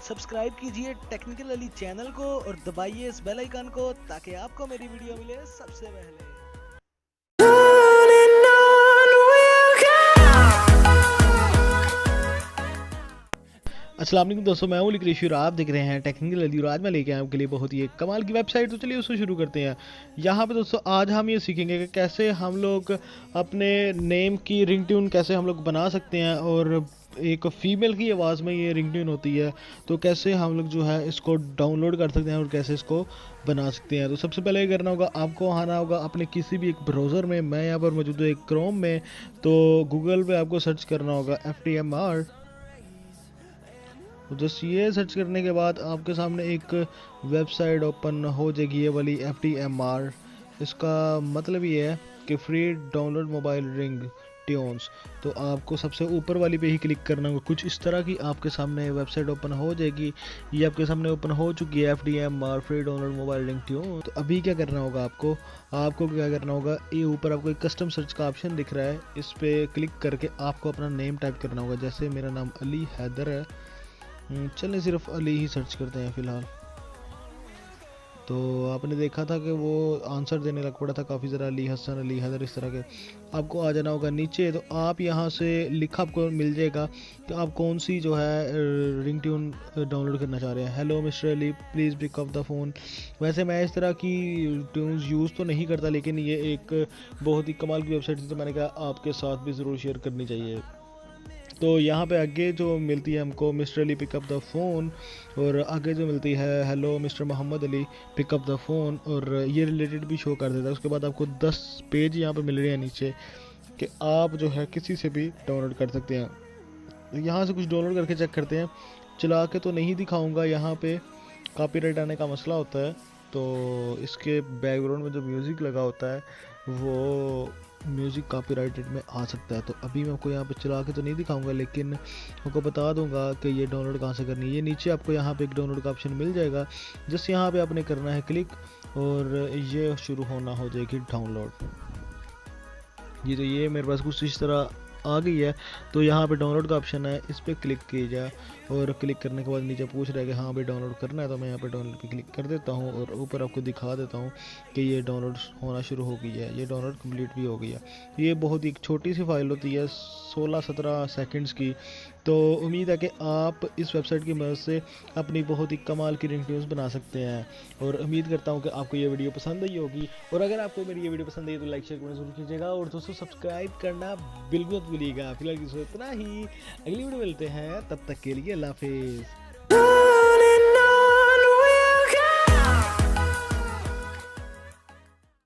Subscribe कीजिए technical Ali channel को और दबाइए इस बेल आइकन को ताकि आपको मेरी वीडियो मिले सबसे पहले। अस्सलाम वालेकुम दोस्तों, मैं हूं लिक्रेशी और आप देख रहे हैं टेक्निकल अली। और आज मैं लेके आया आपके लिए बहुत ही एक कमाल की वेबसाइट। तो चलिए उसको शुरू करते हैं। यहाँ पे दोस्तों आज हम ये सीखेंगे कि कैसे हम लोग अपने नेम की रिंगटोन कैसे हम लोग बना सकते हैं, और एक फ़ीमेल की आवाज़ में ये रिंगटोन होती है तो कैसे हम लोग जो है इसको डाउनलोड कर सकते हैं और कैसे इसको बना सकते हैं। तो सबसे पहले ये करना होगा, आपको आना होगा अपने किसी भी एक ब्राउज़र में। मैं यहाँ पर मौजूद हूँ एक क्रोम में, तो गूगल पे आपको सर्च करना होगा FTMR। तो जस्ट ये सर्च करने के बाद आपके सामने एक वेबसाइट ओपन हो जाएगी, ये वाली FTMR। इसका मतलब ये है कि free download mobile ring tunes. तो आपको सबसे ऊपर वाली पे ही क्लिक करना होगा। कुछ इस तरह की आपके सामने वेबसाइट ओपन हो जाएगी। ये आपके सामने ओपन हो चुकी है, FTMR free download mobile ring tune. तो अभी क्या करना होगा, आपको क्या करना होगा, ये ऊपर आपको एक कस्टम सर्च का ऑप्शन दिख रहा है, इस पर क्लिक करके आपको अपना नेम टाइप करना होगा। जैसे मेरा नाम अली हैदर है, चलें सिर्फ अली ही सर्च करते हैं फ़िलहाल। तो आपने देखा था कि वो आंसर देने लग पड़ा था काफ़ी ज़रा, अली हसन, अली हैदर, इस तरह के। आपको आ जाना होगा नीचे। तो आप यहाँ से लिखा आपको मिल जाएगा कि आप कौन सी जो है रिंग ट्यून डाउनलोड करना चाह रहे हैं। Hello mister Ali, please pick up the phone. वैसे मैं इस तरह की ट्यून्स यूज़ तो नहीं करता, लेकिन ये एक बहुत ही कमाल की वेबसाइट थी तो मैंने कहा आपके साथ भी ज़रूर शेयर करनी चाहिए। तो यहाँ पे आगे जो मिलती है हमको, mister Ali pick up the phone, और आगे जो मिलती है hello mister Mohammad Ali pick up the phone, और ये रिलेटेड भी शो कर देता है। उसके बाद आपको 10 पेज यहाँ पे मिल रहे हैं नीचे कि आप जो है किसी से भी डाउनलोड कर सकते हैं। तो यहाँ से कुछ डाउनलोड करके चेक करते हैं। चला के तो नहीं दिखाऊँगा, यहाँ पर कॉपीराइट आने का मसला होता है। तो इसके बैकग्राउंड में जो म्यूज़िक लगा होता है वो म्यूज़िक कॉपीराइटेड में आ सकता है। तो अभी मैं आपको यहाँ पे चला के तो नहीं दिखाऊंगा, लेकिन आपको बता दूंगा कि ये डाउनलोड कहाँ से करनी है। ये नीचे आपको यहाँ पे एक डाउनलोड का ऑप्शन मिल जाएगा, जस्ट यहाँ पे आपने करना है क्लिक, और ये शुरू होना हो जाएगी डाउनलोड। ये मेरे पास कुछ इस तरह आ गई है। तो यहाँ पे डाउनलोड का ऑप्शन है, इस पर क्लिक कीजिए, और क्लिक करने के बाद नीचे पूछ रहा है कि हाँ भाई डाउनलोड करना है। तो मैं यहाँ पे डाउनलोड पे क्लिक कर देता हूँ, और ऊपर आपको दिखा देता हूँ कि ये डाउनलोड होना शुरू हो गई है, ये डाउनलोड कंप्लीट भी हो गई है। ये बहुत ही एक छोटी सी फाइल होती है, 16-17 सेकंड्स की। तो उम्मीद है कि आप इस वेबसाइट की मदद से अपनी बहुत ही कमाल की रिंगटोन्स बना सकते हैं, और उम्मीद करता हूँ कि आपको ये वीडियो पसंद आई होगी। और अगर आपको मेरी ये वीडियो पसंद आई तो लाइक शेयर करना जरूर कीजिएगा, और दोस्तों सब्सक्राइब करना बिल्कुल मत भूलिएगा। फिलहाल इतना ही, अगली वीडियो मिलते हैं, तब तक के लिए अल्लाह हाफिज़।